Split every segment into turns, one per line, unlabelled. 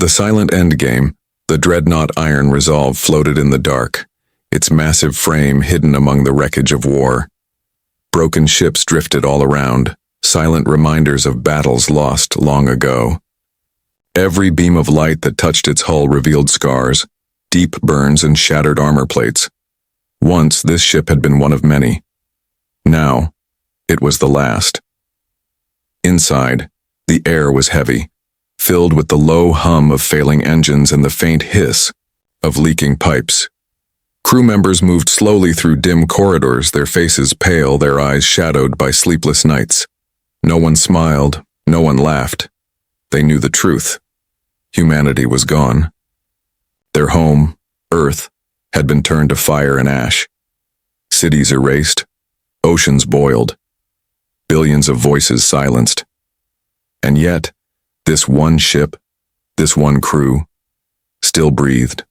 The silent endgame, the Dreadnought Iron Resolve, floated in the dark, its massive frame hidden among the wreckage of war. Broken ships drifted all around, silent reminders of battles lost long ago. Every beam of light that touched its hull revealed scars, deep burns, and shattered armor plates. Once this ship had been one of many. Now, it was the last. Inside, the air was heavy, filled with the low hum of failing engines and the faint hiss of leaking pipes. Crew members moved slowly through dim corridors, their faces pale, their eyes shadowed by sleepless nights. No one smiled, no one laughed. They knew the truth. Humanity was gone. Their home, Earth, had been turned to fire and ash. Cities erased, oceans boiled, billions of voices silenced. And yet, this one ship, this one crew, still breathed.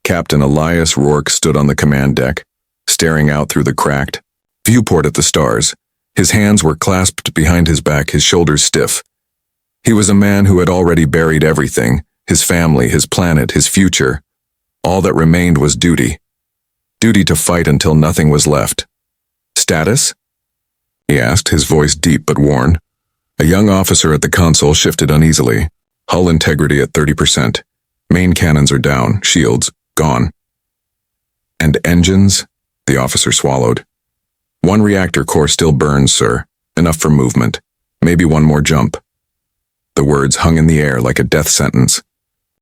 Captain Elias Rourke stood on the command deck, staring out through the cracked viewport at the stars. His hands were clasped behind his back, his shoulders stiff. He was a man who had already buried everything, his family, his planet, his future. All that remained was duty. Duty to fight until nothing was left. "Status?" he asked, his voice deep but worn. A young officer at the console shifted uneasily. Hull integrity at 30%. Main cannons are down, shields gone. "And engines?" the officer swallowed. "One reactor core still burns, sir. Enough for movement. Maybe one more jump." The words hung in the air like a death sentence.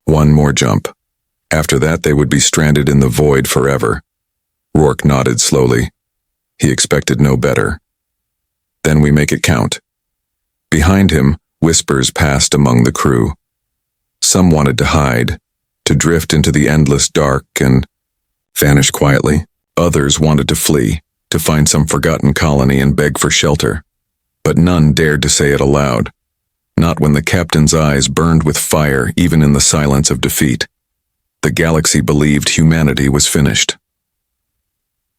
One more jump. After that, they would be stranded in the void forever. Rourke nodded slowly. He expected no better. "Then we make it count." Behind him, whispers passed among the crew. Some wanted to hide, to drift into the endless dark and vanish quietly. Others wanted to flee, to find some forgotten colony and beg for shelter. But none dared to say it aloud. Not when the captain's eyes burned with fire, even in the silence of defeat. The galaxy believed humanity was finished.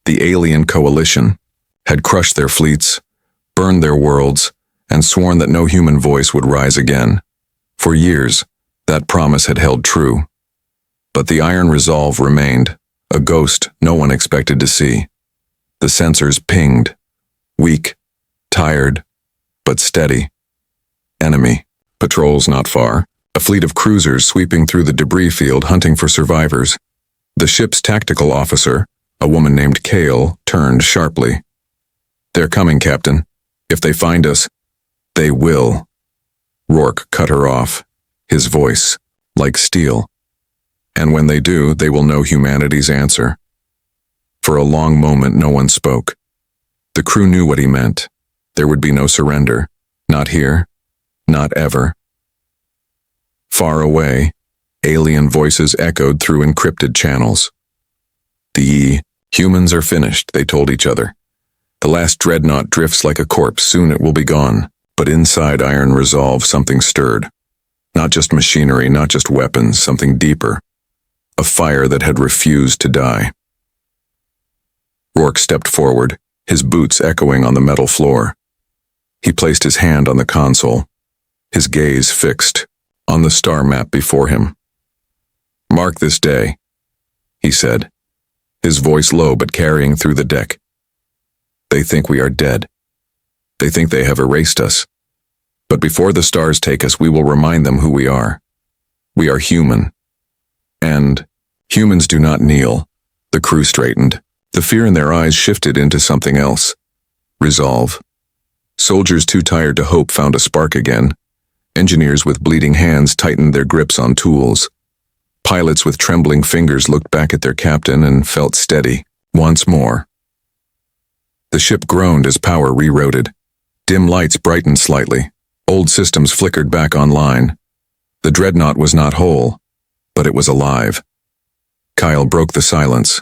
The alien coalition had crushed their fleets, burned their worlds, and sworn that no human voice would rise again. For years, that promise had held true. But the Iron Resolve remained, a ghost no one expected to see. The sensors pinged, weak, tired, but steady. Enemy. Patrols not far. A fleet of cruisers sweeping through the debris field hunting for survivors. The ship's tactical officer, a woman named Kale, turned sharply. "They're coming, Captain. If they find us, they will." Rourke cut her off, his voice like steel. "And when they do, they will know humanity's answer." For a long moment, no one spoke. The crew knew what he meant. There would be no surrender. Not here. Not ever. Far away, alien voices echoed through encrypted channels. "The humans are finished," they told each other. "The last Dreadnought drifts like a corpse. Soon it will be gone." But inside Iron Resolve, something stirred. Not just machinery, not just weapons, something deeper. A fire that had refused to die. Rourke stepped forward, his boots echoing on the metal floor. He placed his hand on the console, his gaze fixed on the star map before him. "Mark this day," he said, his voice low but carrying through the deck. "They think we are dead. They think they have erased us. But before the stars take us, we will remind them who we are. We are human. And humans do not kneel." The crew straightened. The fear in their eyes shifted into something else. Resolve. Soldiers too tired to hope found a spark again. Engineers with bleeding hands tightened their grips on tools. Pilots with trembling fingers looked back at their captain and felt steady, once more. The ship groaned as power rerouted. Dim lights brightened slightly. Old systems flickered back online. The Dreadnought was not whole, but it was alive. Kyle broke the silence.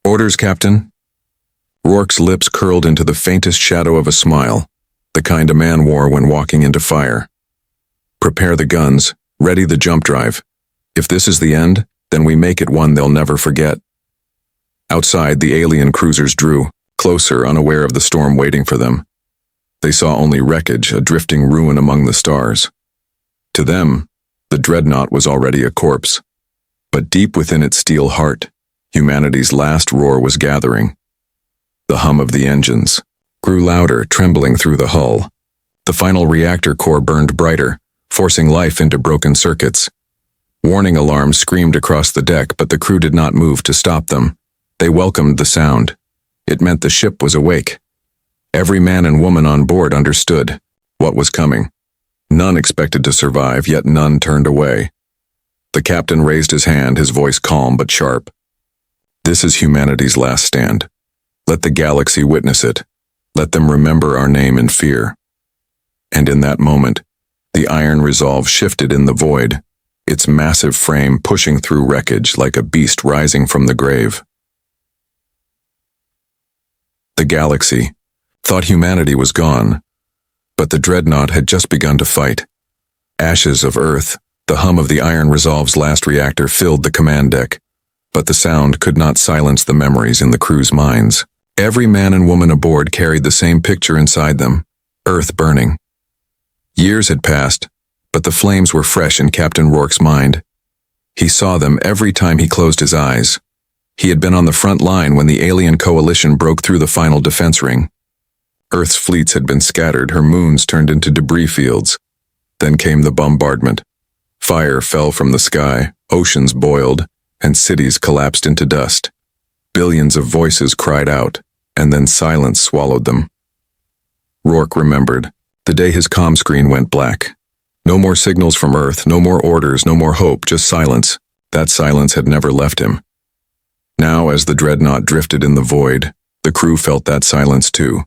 "Orders, Captain?" Rourke's lips curled into the faintest shadow of a smile, the kind a man wore when walking into fire. "Prepare the guns, ready the jump drive. If this is the end, then we make it one they'll never forget." Outside, the alien cruisers drew, closer, unaware of the storm waiting for them. They saw only wreckage, a drifting ruin among the stars. To them, The Dreadnought was already a corpse. But deep within its steel heart, humanity's last roar was gathering. The hum of the engines grew louder, trembling through the hull. The final reactor core burned brighter, forcing life into broken circuits. Warning alarms screamed across the deck, but the crew did not move to stop them. They welcomed the sound. It meant the ship was awake. Every man and woman on board understood what was coming. None expected to survive, yet none turned away. The captain raised his hand, his voice calm but sharp. This is humanity's last stand. Let the galaxy witness it. Let them remember our name in fear. And in that moment, the iron resolve shifted in the void, its massive frame pushing through wreckage like a beast rising from the grave. The galaxy thought humanity was gone, but the Dreadnought had just begun to fight. Ashes of Earth, the hum of the iron resolve's last reactor filled the command deck, but the sound could not silence the memories in the crew's minds. Every man and woman aboard carried the same picture inside them, Earth burning. Years had passed, but the flames were fresh in Captain Rourke's mind. He saw them every time he closed his eyes. He had been on the front line when the alien coalition broke through the final defense ring. Earth's fleets had been scattered, her moons turned into debris fields. Then came the bombardment. Fire fell from the sky, oceans boiled, and cities collapsed into dust. Billions of voices cried out, and then silence swallowed them. Rourke remembered the day his comm screen went black. No more signals from Earth, no more orders, no more hope, just silence. That silence had never left him. Now, as the Dreadnought drifted in the void, the crew felt that silence too.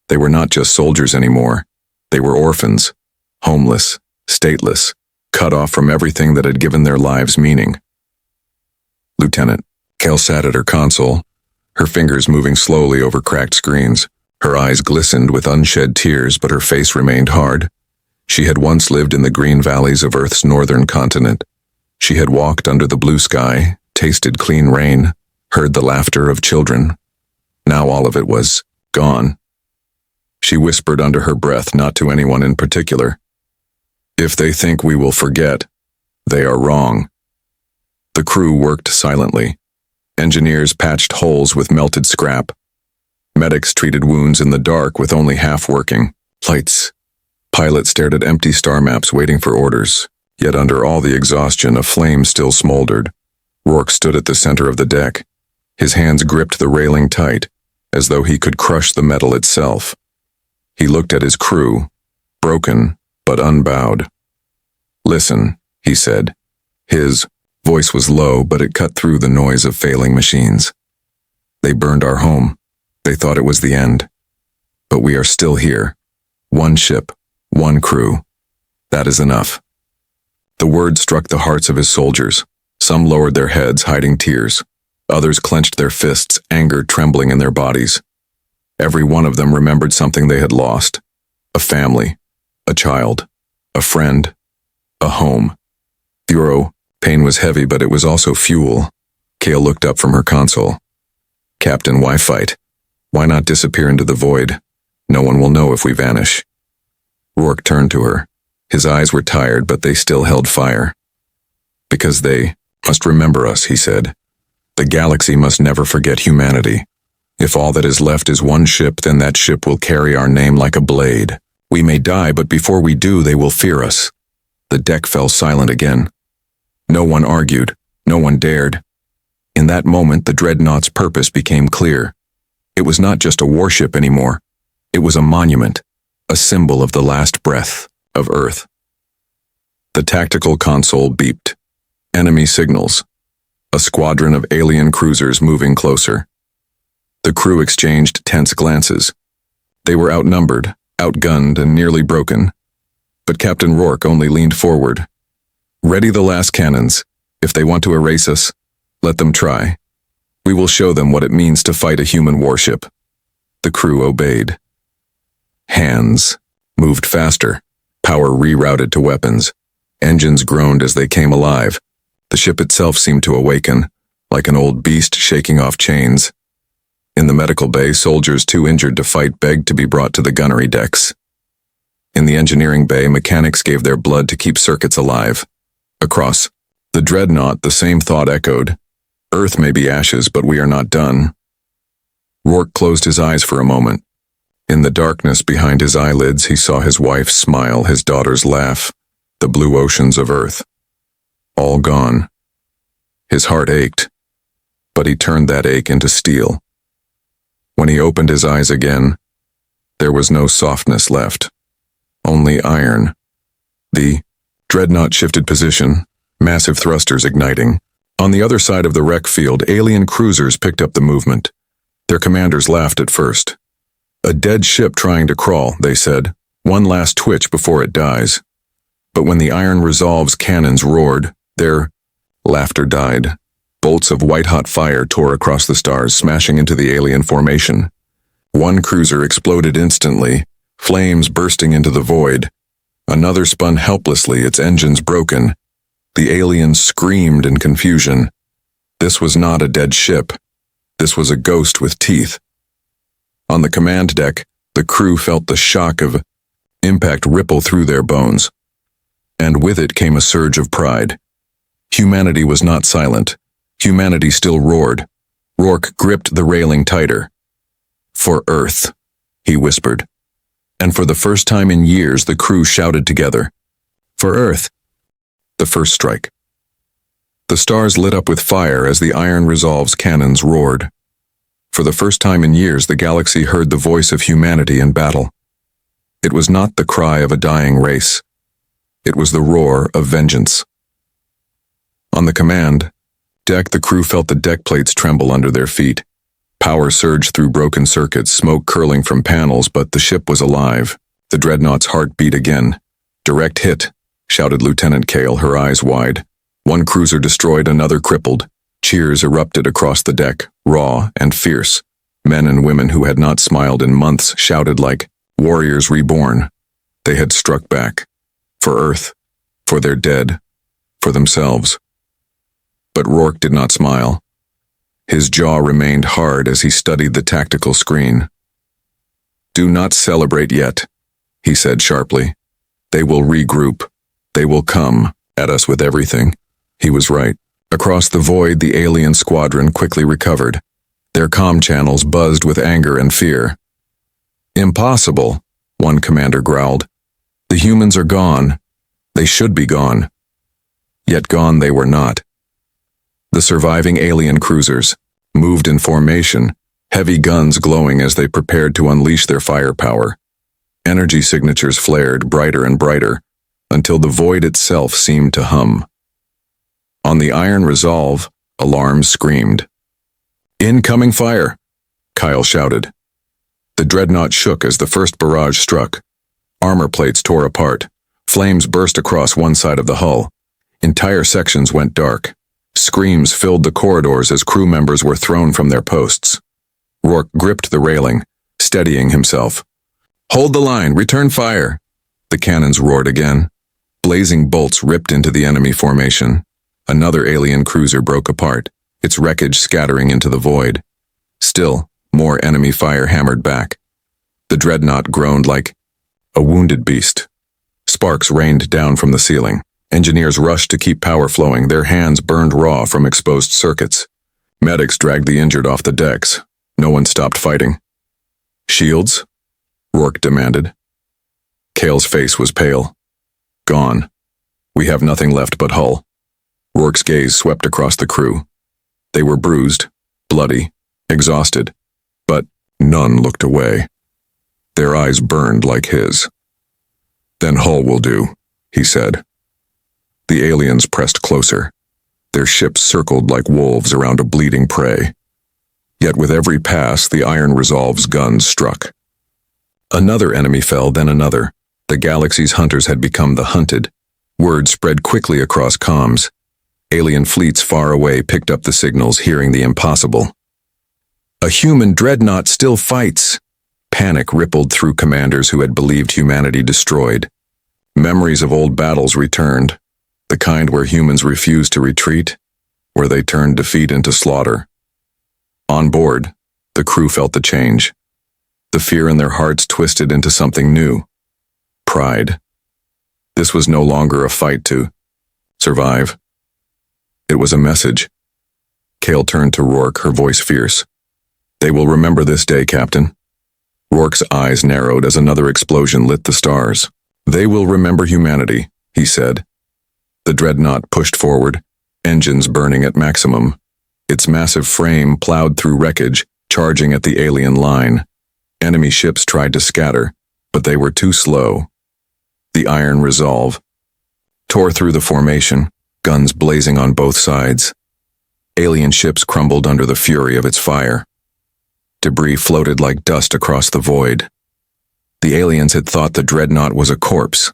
They were not just soldiers anymore. They were orphans, homeless, stateless, cut off from everything that had given their lives meaning. Lieutenant Kel sat at her console, her fingers moving slowly over cracked screens. Her eyes glistened with unshed tears, but her face remained hard. She had once lived in the green valleys of Earth's northern continent. She had walked under the blue sky, tasted clean rain, heard the laughter of children. Now all of it was gone. She whispered under her breath, not to anyone in particular. If they think we will forget, they are wrong. The crew worked silently. Engineers patched holes with melted scrap. Medics treated wounds in the dark with only half working lights. Pilots stared at empty star maps waiting for orders, yet under all the exhaustion, a flame still smoldered. Rourke stood at the center of the deck. His hands gripped the railing tight, as though he could crush the metal itself. He looked at his crew, broken but unbowed. Listen, he said. His voice was low, but it cut through the noise of failing machines. They burned our home. They thought it was the end. But we are still here. One ship, one crew. That is enough. The word struck the hearts of his soldiers. Some lowered their heads, hiding tears. Others clenched their fists, anger trembling in their bodies. Every one of them remembered something they had lost. A family, a child, a friend, a home. Bureau, pain was heavy, but it was also fuel. Kale looked up from her console. Captain, why fight? Why not disappear into the void? No one will know if we vanish. Rourke turned to her. His eyes were tired, but they still held fire. Because they must remember us, he said. The galaxy must never forget humanity. If all that is left is one ship, then that ship will carry our name like a blade. We may die, but before we do, they will fear us. The deck fell silent again. No one argued. No one dared. In that moment, the Dreadnought's purpose became clear. It was not just a warship anymore. It was a monument, a symbol of the last breath of Earth. The tactical console beeped. Enemy signals. A squadron of alien cruisers moving closer. The crew exchanged tense glances. They were outnumbered, outgunned, and nearly broken. But Captain Rourke only leaned forward. Ready the last cannons. If they want to erase us, let them try. We will show them what it means to fight a human warship. The crew obeyed. Hands moved faster. Power rerouted to weapons. Engines groaned as they came alive. The ship itself seemed to awaken, like an old beast shaking off chains. In the medical bay, soldiers too injured to fight begged to be brought to the gunnery decks. In the engineering bay, mechanics gave their blood to keep circuits alive. Across the Dreadnought, the same thought echoed. Earth may be ashes, but we are not done. Rourke closed his eyes for a moment. In the darkness behind his eyelids, he saw his wife smile, his daughters laugh, the blue oceans of Earth. All gone. His heart ached, but he turned that ache into steel. When he opened his eyes again, there was no softness left, only iron. The Dreadnought shifted position, massive thrusters igniting. On the other side of the wreck field, alien cruisers picked up the movement. Their commanders laughed at first. A dead ship trying to crawl, they said. One last twitch before it dies. But when the Iron Resolve's cannons roared, their laughter died. Bolts of white-hot fire tore across the stars, smashing into the alien formation. One cruiser exploded instantly, flames bursting into the void. Another spun helplessly, its engines broken. The aliens screamed in confusion. This was not a dead ship. This was a ghost with teeth. On the command deck, the crew felt the shock of impact ripple through their bones. And with it came a surge of pride. Humanity was not silent. Humanity still roared. Rourke gripped the railing tighter. "For Earth," he whispered. And for the first time in years, the crew shouted together. "For Earth." The first strike. The stars lit up with fire as the Iron Resolve's cannons roared. For the first time in years, the galaxy heard the voice of humanity in battle. It was not the cry of a dying race. It was the roar of vengeance. On the command deck, the crew felt the deck plates tremble under their feet. Power surged through broken circuits, smoke curling from panels, but the ship was alive. The Dreadnought's heart beat again. "Direct hit," shouted Lieutenant Cale, her eyes wide. One cruiser destroyed, another crippled. Cheers erupted across the deck, raw and fierce. Men and women who had not smiled in months shouted like warriors reborn. They had struck back. For Earth, for their dead, for themselves. But Rourke did not smile. His jaw remained hard as he studied the tactical screen. "Do not celebrate yet," he said sharply. "They will regroup. They will come at us with everything." He was right. Across the void, the alien squadron quickly recovered. Their comm channels buzzed with anger and fear. "Impossible," one commander growled. "The humans are gone. They should be gone." Yet gone they were not. The surviving alien cruisers moved in formation, heavy guns glowing as they prepared to unleash their firepower. Energy signatures flared brighter and brighter, until the void itself seemed to hum. On the Iron Resolve, alarms screamed. "Incoming fire!" Kyle shouted. The Dreadnought shook as the first barrage struck. Armor plates tore apart. Flames burst across one side of the hull. Entire sections went dark. Screams filled the corridors as crew members were thrown from their posts. Rourke gripped the railing, steadying himself. "Hold the line! Return fire!" The cannons roared again. Blazing bolts ripped into the enemy formation. Another alien cruiser broke apart, its wreckage scattering into the void. Still, more enemy fire hammered back. The Dreadnought groaned like a wounded beast. Sparks rained down from the ceiling. Engineers rushed to keep power flowing, their hands burned raw from exposed circuits. Medics dragged the injured off the decks. No one stopped fighting. "Shields?" Rourke demanded. Cale's face was pale. "Gone. We have nothing left but hull." Rourke's gaze swept across the crew. They were bruised, bloody, exhausted, but none looked away. Their eyes burned like his. "Then hull will do," he said. The aliens pressed closer. Their ships circled like wolves around a bleeding prey. Yet with every pass, the Iron Resolve's guns struck. Another enemy fell, then another. The galaxy's hunters had become the hunted. Word spread quickly across comms. Alien fleets far away picked up the signals, hearing the impossible. "A human Dreadnought still fights!" Panic rippled through commanders who had believed humanity destroyed. Memories of old battles returned. The kind where humans refused to retreat, where they turned defeat into slaughter. On board, the crew felt the change. The fear in their hearts twisted into something new. Pride. This was no longer a fight to Survive. It was a message. Kale turned to Rourke, her voice fierce. They will remember this day, Captain. Rourke's eyes narrowed as another explosion lit the stars. They will remember humanity, he said. The Dreadnought pushed forward, engines burning at maximum. Its massive frame plowed through wreckage, charging at the alien line. Enemy ships tried to scatter, but they were too slow. The iron resolve tore through the formation, guns blazing on both sides. Alien ships crumbled under the fury of its fire. Debris floated like dust across the void. The aliens had thought the Dreadnought was a corpse.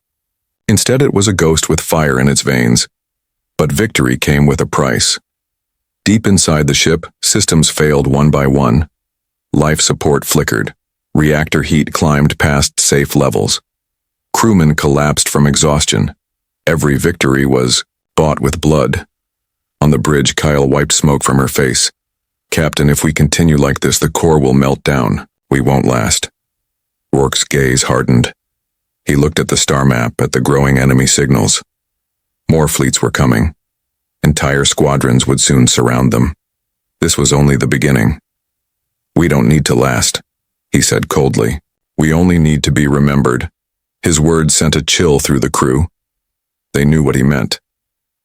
Instead, it was a ghost with fire in its veins. But victory came with a price. Deep inside the ship, systems failed one by one. Life support flickered. Reactor heat climbed past safe levels. Crewmen collapsed from exhaustion. Every victory was bought with blood. On the bridge, Kyle wiped smoke from her face. Captain, if we continue like this, the core will melt down. We won't last. Rourke's gaze hardened. He looked at the star map, at the growing enemy signals. More fleets were coming. Entire squadrons would soon surround them. This was only the beginning. We don't need to last, he said coldly. We only need to be remembered. His words sent a chill through the crew. They knew what he meant.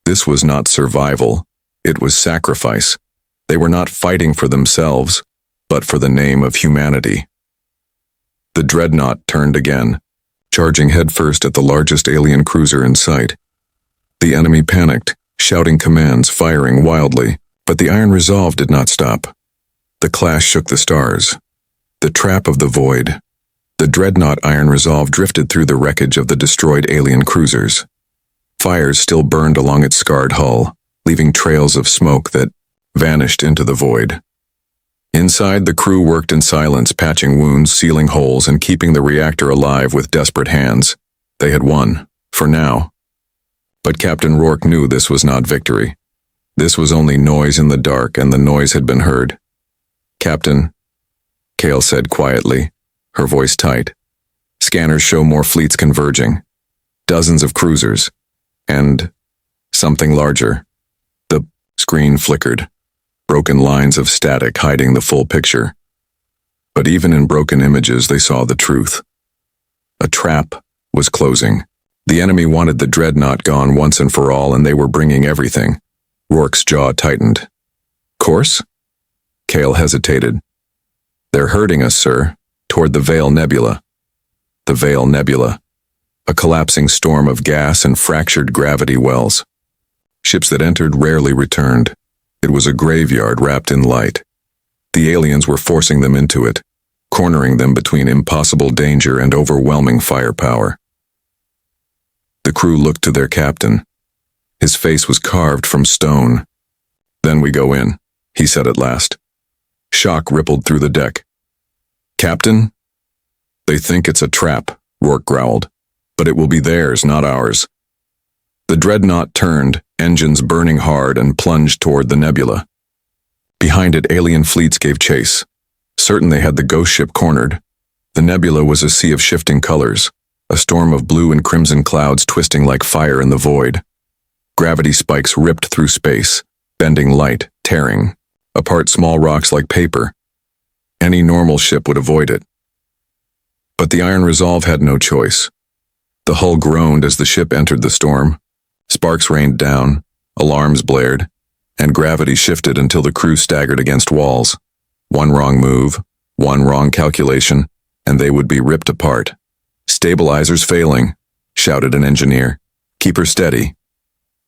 This was not survival. It was sacrifice. They were not fighting for themselves, but for the name of humanity. The Dreadnought turned again, charging headfirst at the largest alien cruiser in sight. The enemy panicked, shouting commands, firing wildly, but the iron resolve did not stop. The clash shook the stars. The trap of the void. The Dreadnought iron resolve drifted through the wreckage of the destroyed alien cruisers. Fires still burned along its scarred hull, leaving trails of smoke that vanished into the void. Inside, the crew worked in silence, patching wounds, sealing holes, and keeping the reactor alive with desperate hands. They had won, for now. But Captain Rourke knew this was not victory. This was only noise in the dark, and the noise had been heard. Captain, Kale said quietly, her voice tight. Scanners show more fleets converging. Dozens of cruisers. And something larger. The screen flickered. Broken lines of static hiding the full picture. But even in broken images, they saw the truth. A trap was closing. The enemy wanted the Dreadnought gone once and for all, and they were bringing everything. Rourke's jaw tightened. Course? Kale hesitated. They're herding us, sir, toward the Veil Nebula. The Veil Nebula. A collapsing storm of gas and fractured gravity wells. Ships that entered rarely returned. It was a graveyard wrapped in light. The aliens were forcing them into it, cornering them between impossible danger and overwhelming firepower. The crew looked to their captain. His face was carved from stone. Then we go in, he said at last. Shock rippled through the deck. Captain? They think it's a trap, Rourke growled. But it will be theirs, not ours. The Dreadnought turned, engines burning hard, and plunged toward the nebula. Behind it, alien fleets gave chase. Certain they had the ghost ship cornered. The nebula was a sea of shifting colors, a storm of blue and crimson clouds twisting like fire in the void. Gravity spikes ripped through space, bending light, tearing apart small rocks like paper. Any normal ship would avoid it. But the Iron Resolve had no choice. The hull groaned as the ship entered the storm. Sparks rained down, alarms blared, and gravity shifted until the crew staggered against walls. One wrong move, one wrong calculation, and they would be ripped apart. Stabilizers failing, shouted an engineer. Keep her steady.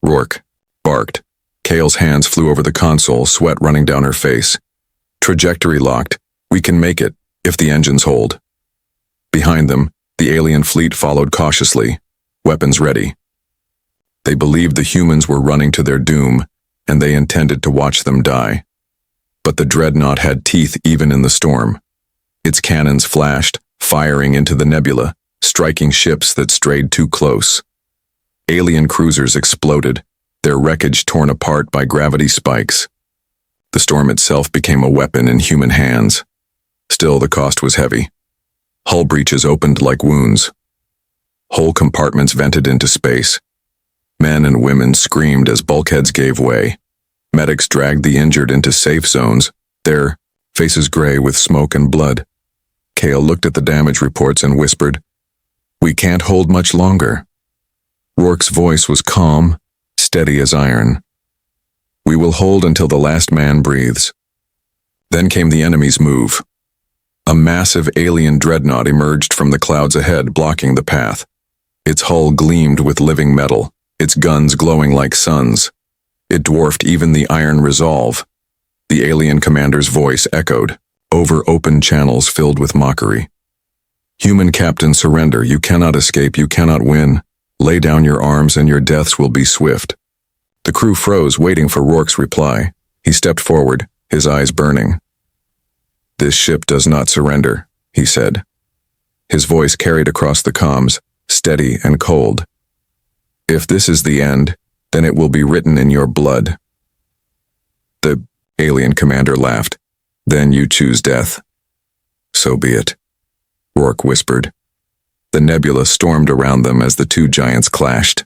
Rourke barked. Kale's hands flew over the console, sweat running down her face. Trajectory locked. We can make it, if the engines hold. Behind them, the alien fleet followed cautiously, weapons ready. They believed the humans were running to their doom, and they intended to watch them die. But the Dreadnought had teeth even in the storm. Its cannons flashed, firing into the nebula, striking ships that strayed too close. Alien cruisers exploded, their wreckage torn apart by gravity spikes. The storm itself became a weapon in human hands. Still, the cost was heavy. Hull breaches opened like wounds. Whole compartments vented into space. Men and women screamed as bulkheads gave way. Medics dragged the injured into safe zones, their faces gray with smoke and blood. Kale looked at the damage reports and whispered, "We can't hold much longer." Rourke's voice was calm, steady as iron. "We will hold until the last man breathes." Then came the enemy's move. A massive alien dreadnought emerged from the clouds ahead, blocking the path. Its hull gleamed with living metal, its guns glowing like suns. It dwarfed even the iron resolve. The alien commander's voice echoed over open channels filled with mockery. "Human captain, surrender. You cannot escape. You cannot win. Lay down your arms and your deaths will be swift." The crew froze, waiting for Rourke's reply. He stepped forward, his eyes burning. "This ship does not surrender," he said. His voice carried across the comms, steady and cold. "If this is the end, then it will be written in your blood." The alien commander laughed. "Then you choose death." "So be it," Rourke whispered. The nebula stormed around them as the two giants clashed.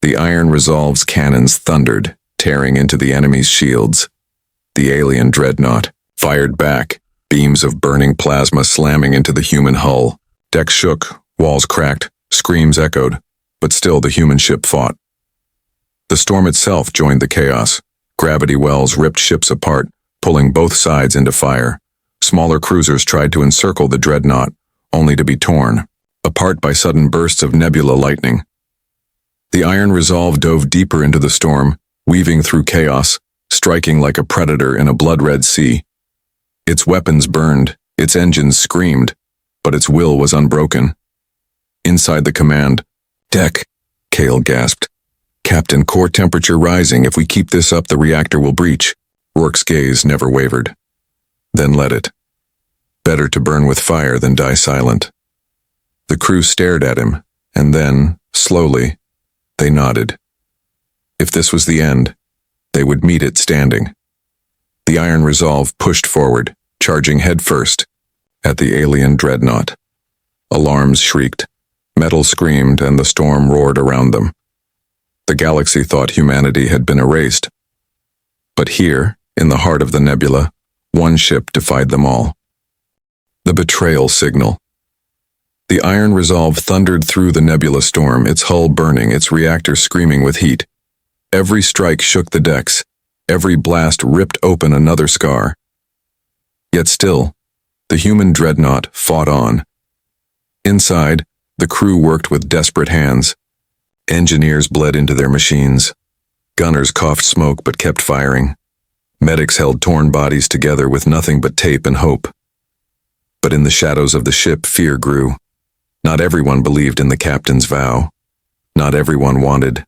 The Iron Resolve's cannons thundered, tearing into the enemy's shields. The alien dreadnought fired back, beams of burning plasma slamming into the human hull. Decks shook, walls cracked, screams echoed, but still the human ship fought. The storm itself joined the chaos. Gravity wells ripped ships apart, pulling both sides into fire. Smaller cruisers tried to encircle the dreadnought, only to be torn apart by sudden bursts of nebula lightning. The Iron Resolve dove deeper into the storm, weaving through chaos, striking like a predator in a blood-red sea. Its weapons burned, its engines screamed, but its will was unbroken. Inside the command deck, Kale gasped. "Captain, core temperature rising. If we keep this up, the reactor will breach." Rourke's gaze never wavered. "Then let it. Better to burn with fire than die silent." The crew stared at him, and then, slowly, they nodded. If this was the end, they would meet it standing. The Iron Resolve pushed forward, charging headfirst at the alien dreadnought. Alarms shrieked, metal screamed, and the storm roared around them. The galaxy thought humanity had been erased. But here, in the heart of the nebula, one ship defied them all. The betrayal signal. The Iron Resolve thundered through the nebula storm, its hull burning, its reactor screaming with heat. Every strike shook the decks. Every blast ripped open another scar. Yet still, the human dreadnought fought on. Inside, the crew worked with desperate hands. Engineers bled into their machines. Gunners coughed smoke but kept firing. Medics held torn bodies together with nothing but tape and hope. But in the shadows of the ship, fear grew. Not everyone believed in the captain's vow. Not everyone wanted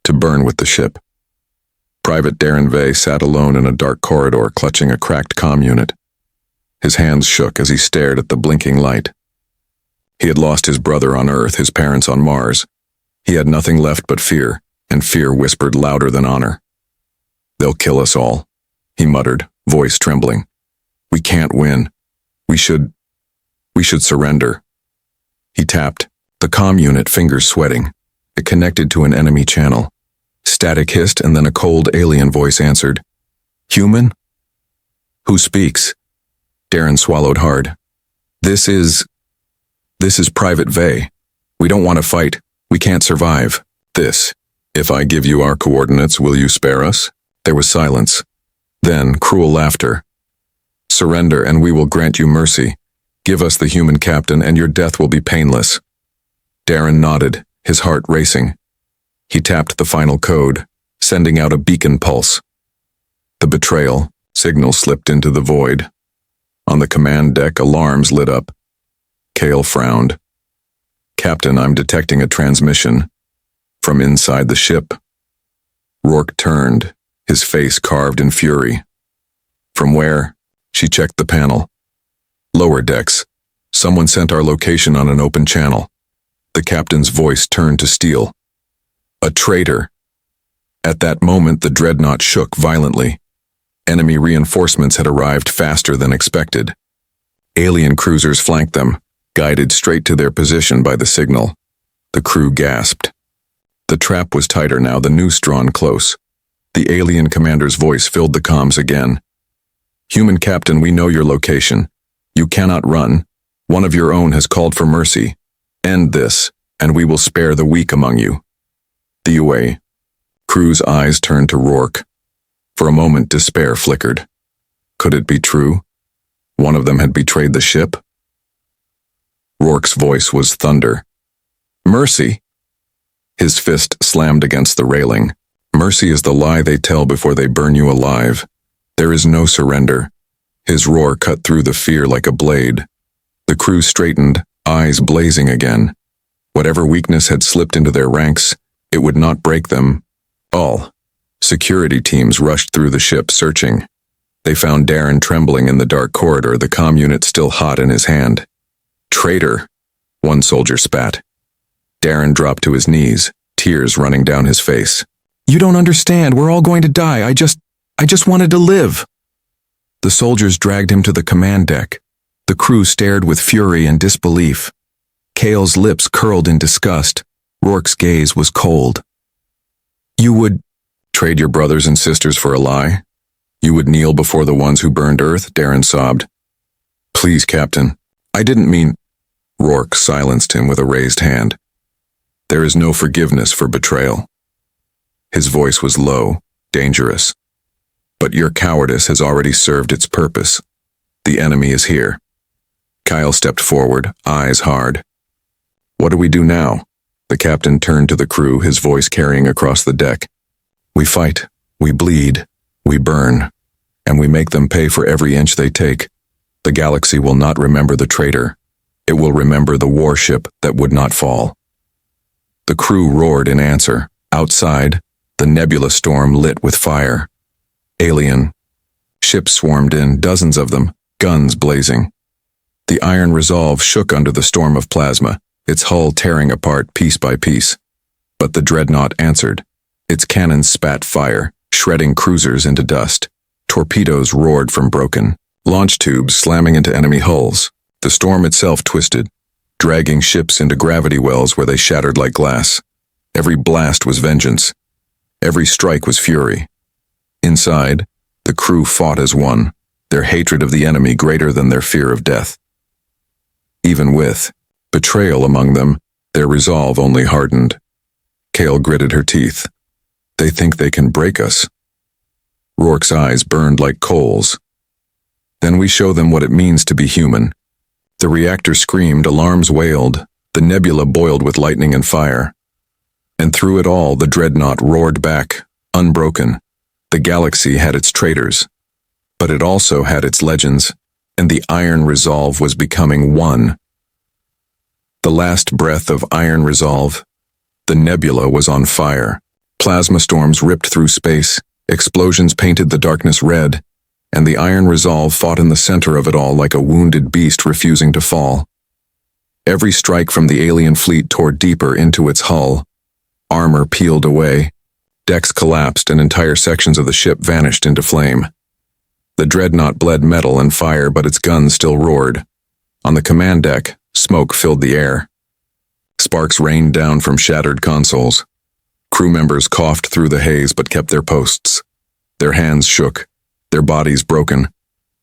to burn with the ship. Private Darren Vey sat alone in a dark corridor, clutching a cracked comm unit. His hands shook as he stared at the blinking light. He had lost his brother on Earth, his parents on Mars. He had nothing left but fear, and fear whispered louder than honor. "They'll kill us all," he muttered, voice trembling. "We can't win. We should surrender." He tapped, the comm unit, fingers sweating. It connected to an enemy channel. Static hissed, and then a cold alien voice answered. "Human? Who speaks?" Darren swallowed hard. This is Private Vey. We don't want to fight. We can't survive. If I give you our coordinates, will you spare us?" There was silence. Then cruel laughter. "Surrender, and we will grant you mercy. Give us the human captain, and your death will be painless." Darren nodded, his heart racing. He tapped the final code, sending out a beacon pulse. The betrayal signal slipped into the void. On the command deck, alarms lit up. Kale frowned. "Captain, I'm detecting a transmission from inside the ship." Rourke turned, his face carved in fury. "From where?" She checked the panel. "Lower decks. Someone sent our location on an open channel." The captain's voice turned to steel. "A traitor." At that moment, the dreadnought shook violently. Enemy reinforcements had arrived faster than expected. Alien cruisers flanked them, guided straight to their position by the signal. The crew gasped. The trap was tighter now, the noose drawn close. The alien commander's voice filled the comms again. "Human captain, we know your location. You cannot run. One of your own has called for mercy. End this, and we will spare the weak among you." The UA. Crew's eyes turned to Rourke. For a moment, despair flickered. Could it be true? One of them had betrayed the ship? Rourke's voice was thunder. "Mercy?" His fist slammed against the railing. "Mercy is the lie they tell before they burn you alive. There is no surrender." His roar cut through the fear like a blade. The crew straightened, eyes blazing again. Whatever weakness had slipped into their ranks, it would not break them. All. Security teams rushed through the ship, searching. They found Darren trembling in the dark corridor, the comm unit still hot in his hand. "Traitor," one soldier spat. Darren dropped to his knees, tears running down his face. "You don't understand, we're all going to die. I just wanted to live." The soldiers dragged him to the command deck. The crew stared with fury and disbelief. Cale's lips curled in disgust. Rourke's gaze was cold. "You would trade your brothers and sisters for a lie? You would kneel before the ones who burned Earth?" Darren sobbed. "Please, Captain. I didn't mean—" Rourke silenced him with a raised hand. "There is no forgiveness for betrayal." His voice was low, dangerous. "But your cowardice has already served its purpose. The enemy is here." Kyle stepped forward, eyes hard. "What do we do now?" The captain turned to the crew, his voice carrying across the deck. "We fight, we bleed, we burn, and we make them pay for every inch they take. The galaxy will not remember the traitor. It will remember the warship that would not fall." The crew roared in answer. Outside, the nebula storm lit with fire. Alien. Ships swarmed in, dozens of them, guns blazing. The iron resolve shook under the storm of plasma, its hull tearing apart piece by piece. But the Dreadnought answered. Its cannons spat fire, shredding cruisers into dust. Torpedoes roared from broken launch tubes, slamming into enemy hulls. The storm itself twisted, dragging ships into gravity wells where they shattered like glass. Every blast was vengeance. Every strike was fury. Inside, the crew fought as one, their hatred of the enemy greater than their fear of death. Even with betrayal among them, their resolve only hardened. Kale gritted her teeth. "They think they can break us." Rourke's eyes burned like coals. "Then we show them what it means to be human." The reactor screamed, alarms wailed, the nebula boiled with lightning and fire. And through it all, the Dreadnought roared back, unbroken. The galaxy had its traitors, but it also had its legends, and the iron resolve was becoming one. The last breath of iron resolve, the nebula was on fire. Plasma storms ripped through space, explosions painted the darkness red, and the iron resolve fought in the center of it all like a wounded beast refusing to fall. Every strike from the alien fleet tore deeper into its hull. Armor peeled away. Decks collapsed and entire sections of the ship vanished into flame. The Dreadnought bled metal and fire, but its guns still roared. On the command deck, smoke filled the air. Sparks rained down from shattered consoles. Crew members coughed through the haze but kept their posts. Their hands shook, their bodies broken,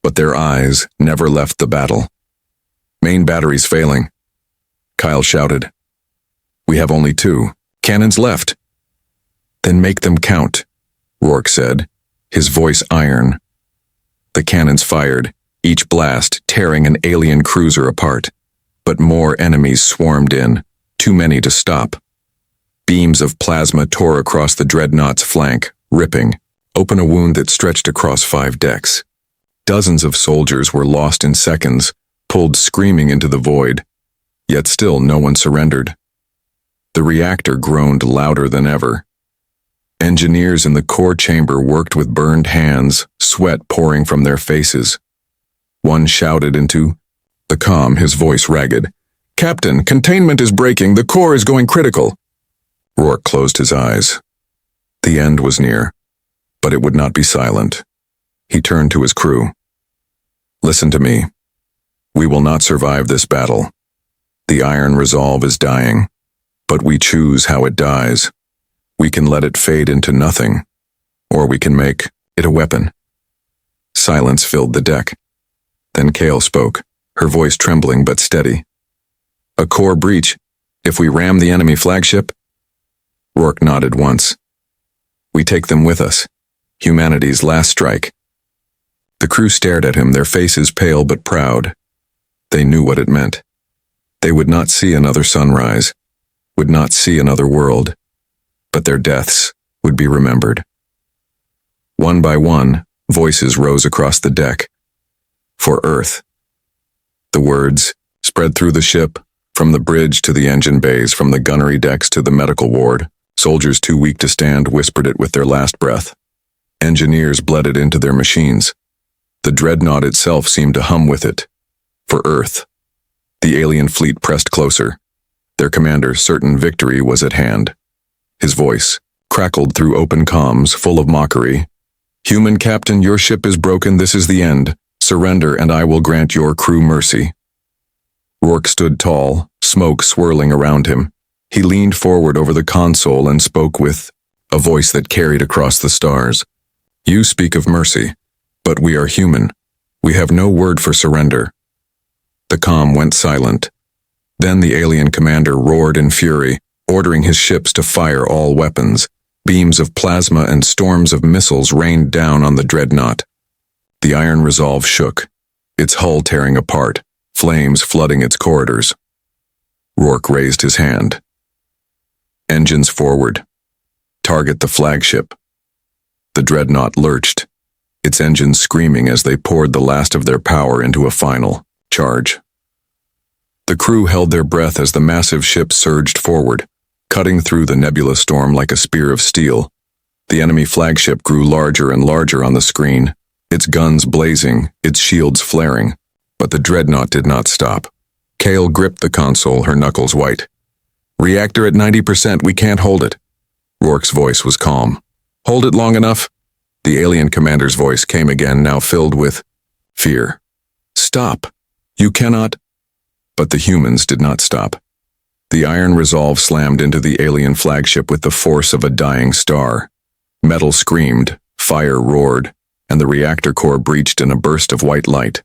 but their eyes never left the battle. "Main batteries failing," Kyle shouted. "We have only 2 cannons left." "Then make them count," Rourke said, his voice iron. The cannons fired, each blast tearing an alien cruiser apart. But more enemies swarmed in, too many to stop. Beams of plasma tore across the Dreadnought's flank, ripping, open a wound that stretched across 5 decks. Dozens of soldiers were lost in seconds, pulled screaming into the void. Yet still no one surrendered. The reactor groaned louder than ever. Engineers in the core chamber worked with burned hands, sweat pouring from their faces. One shouted into the comm, his voice ragged. "Captain, containment is breaking. The core is going critical." Rourke closed his eyes. The end was near, but it would not be silent. He turned to his crew. "Listen to me. We will not survive this battle. The iron resolve is dying, but we choose how it dies. We can let it fade into nothing, or we can make it a weapon. Silence filled the deck. Then Kale spoke, her voice trembling but steady. A core breach, if we ram the enemy flagship? Rourke nodded once. We take them with us. Humanity's last strike. The crew stared at him, their faces pale but proud. They knew what it meant. They would not see another sunrise, would not see another world, but their deaths would be remembered. One by one, voices rose across the deck. For Earth. The words spread through the ship, from the bridge to the engine bays, from the gunnery decks to the medical ward. Soldiers too weak to stand whispered it with their last breath. Engineers bled it into their machines. The Dreadnought itself seemed to hum with it. For Earth. The alien fleet pressed closer. Their commander, certain victory was at hand. His voice crackled through open comms, full of mockery. Human captain, your ship is broken, this is the end. Surrender and I will grant your crew mercy. Rourke stood tall, smoke swirling around him. He leaned forward over the console and spoke with a voice that carried across the stars. You speak of mercy, but we are human. We have no word for surrender. The comm went silent. Then the alien commander roared in fury, ordering his ships to fire all weapons. Beams of plasma and storms of missiles rained down on the Dreadnought. The iron resolve shook, its hull tearing apart, flames flooding its corridors. Rourke raised his hand. Engines forward. Target the flagship. The Dreadnought lurched, its engines screaming as they poured the last of their power into a final charge. The crew held their breath as the massive ship surged forward, cutting through the nebula storm like a spear of steel. The enemy flagship grew larger and larger on the screen, its guns blazing, its shields flaring. But the Dreadnought did not stop. Kale gripped the console, her knuckles white. Reactor at 90%, we can't hold it. Rourke's voice was calm. Hold it long enough? The alien commander's voice came again, now filled with fear. Stop. You cannot. But the humans did not stop. The iron resolve slammed into the alien flagship with the force of a dying star. Metal screamed, fire roared, and the reactor core breached in a burst of white light.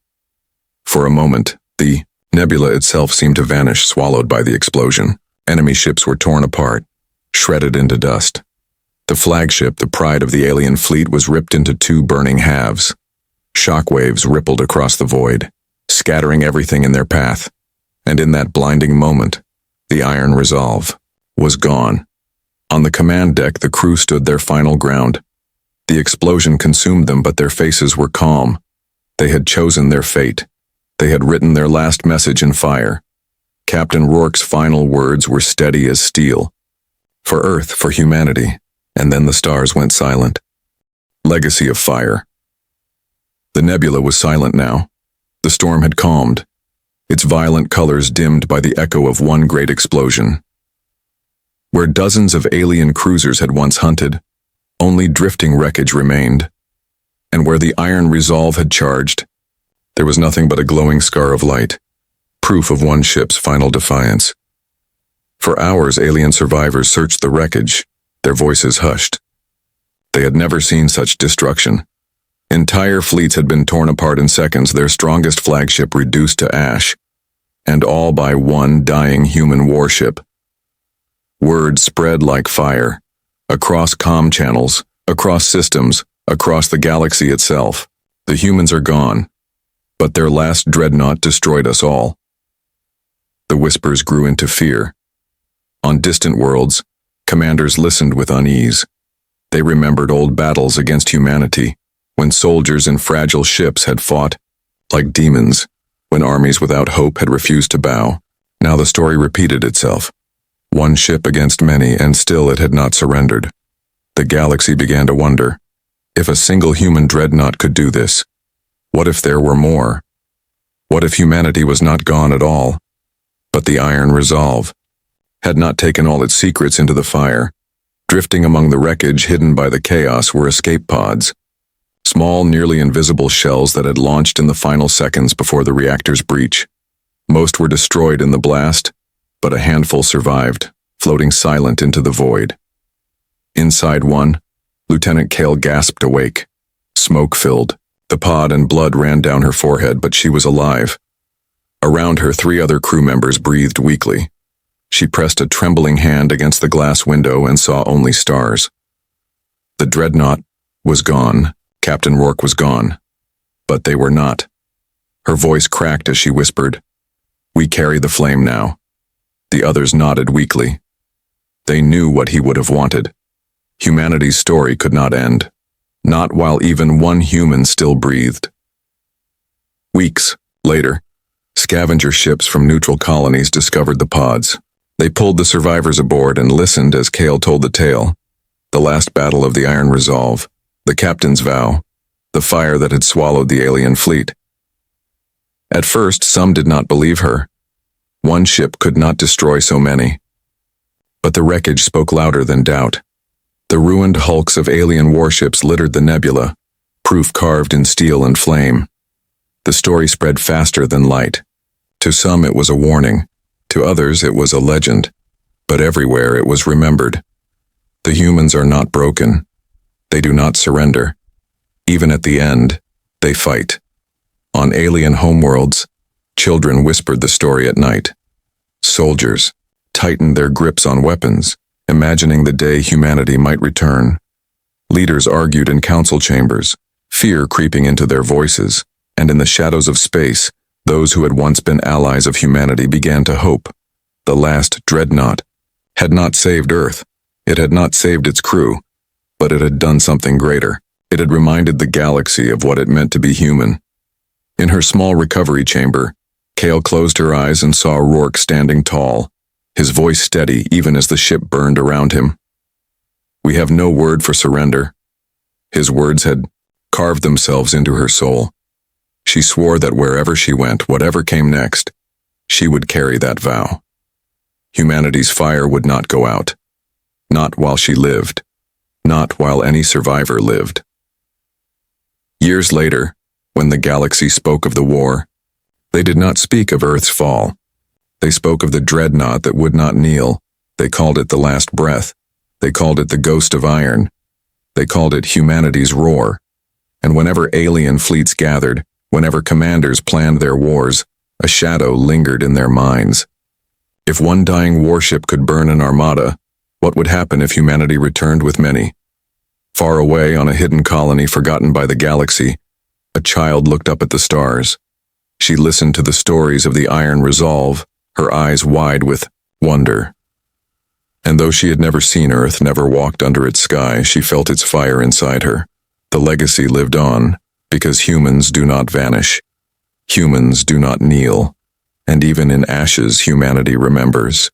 For a moment, the nebula itself seemed to vanish, swallowed by the explosion. Enemy ships were torn apart, shredded into dust. The flagship, the pride of the alien fleet, was ripped into two burning halves. Shockwaves rippled across the void, scattering everything in their path. And in that blinding moment, the iron resolve was gone. On the command deck, the crew stood their final ground. The explosion consumed them, but their faces were calm. They had chosen their fate. They had written their last message in fire. Captain Rourke's final words were steady as steel. For Earth, for humanity. And then the stars went silent. Legacy of fire. The nebula was silent now. The storm had calmed, its violent colors dimmed by the echo of one great explosion. Where dozens of alien cruisers had once hunted, only drifting wreckage remained. And where the iron resolve had charged, there was nothing but a glowing scar of light, proof of one ship's final defiance. For hours, alien survivors searched the wreckage, their voices hushed. They had never seen such destruction. Entire fleets had been torn apart in seconds, their strongest flagship reduced to ash, and all by one dying human warship. Word spread like fire, across comm channels, across systems, across the galaxy itself. The humans are gone, but their last Dreadnought destroyed us all. The whispers grew into fear. On distant worlds, commanders listened with unease. They remembered old battles against humanity, when soldiers in fragile ships had fought like demons, when armies without hope had refused to bow. Now the story repeated itself. One ship against many, and still it had not surrendered. The galaxy began to wonder, if a single human Dreadnought could do this, what if there were more? What if humanity was not gone at all, but the iron resolve had not taken all its secrets into the fire? Drifting among the wreckage hidden by the chaos were escape pods, small, nearly invisible shells that had launched in the final seconds before the reactor's breach. Most were destroyed in the blast, but a handful survived, floating silent into the void. Inside one, Lieutenant Kale gasped awake. Smoke filled. The pod and blood ran down her forehead, but she was alive. Around her, 3 other crew members breathed weakly. She pressed a trembling hand against the glass window and saw only stars. The Dreadnought was gone. Captain Rourke was gone. But they were not. Her voice cracked as she whispered, "We carry the flame now." The others nodded weakly. They knew what he would have wanted. Humanity's story could not end. Not while even one human still breathed. Weeks later, scavenger ships from neutral colonies discovered the pods. They pulled the survivors aboard and listened as Kale told the tale. The last battle of the Iron Resolve, the captain's vow, the fire that had swallowed the alien fleet. At first, some did not believe her. One ship could not destroy so many. But the wreckage spoke louder than doubt. The ruined hulks of alien warships littered the nebula, proof carved in steel and flame. The story spread faster than light. To some it was a warning, to others it was a legend, but everywhere it was remembered. The humans are not broken. They do not surrender. Even at the end, they fight. On alien homeworlds, children whispered the story at night. Soldiers tightened their grips on weapons, imagining the day humanity might return. Leaders argued in council chambers, fear creeping into their voices, and in the shadows of space, those who had once been allies of humanity began to hope. The last Dreadnought had not saved Earth. It had not saved its crew, but it had done something greater. It had reminded the galaxy of what it meant to be human. In her small recovery chamber, Kale closed her eyes and saw Rourke standing tall, his voice steady even as the ship burned around him. "We have no word for surrender." His words had carved themselves into her soul. She swore that wherever she went, whatever came next, she would carry that vow. Humanity's fire would not go out. Not while she lived. Not while any survivor lived. Years later, when the galaxy spoke of the war, they did not speak of Earth's fall. They spoke of the Dreadnought that would not kneel. They called it the last breath. They called it the ghost of iron. They called it humanity's roar. And whenever alien fleets gathered, whenever commanders planned their wars, a shadow lingered in their minds. If one dying warship could burn an armada, what would happen if humanity returned with many? Far away on a hidden colony forgotten by the galaxy, a child looked up at the stars. She listened to the stories of the Iron Resolve, her eyes wide with wonder. And though she had never seen Earth, never walked under its sky, she felt its fire inside her. The legacy lived on, because humans do not vanish. Humans do not kneel. And even in ashes, humanity remembers.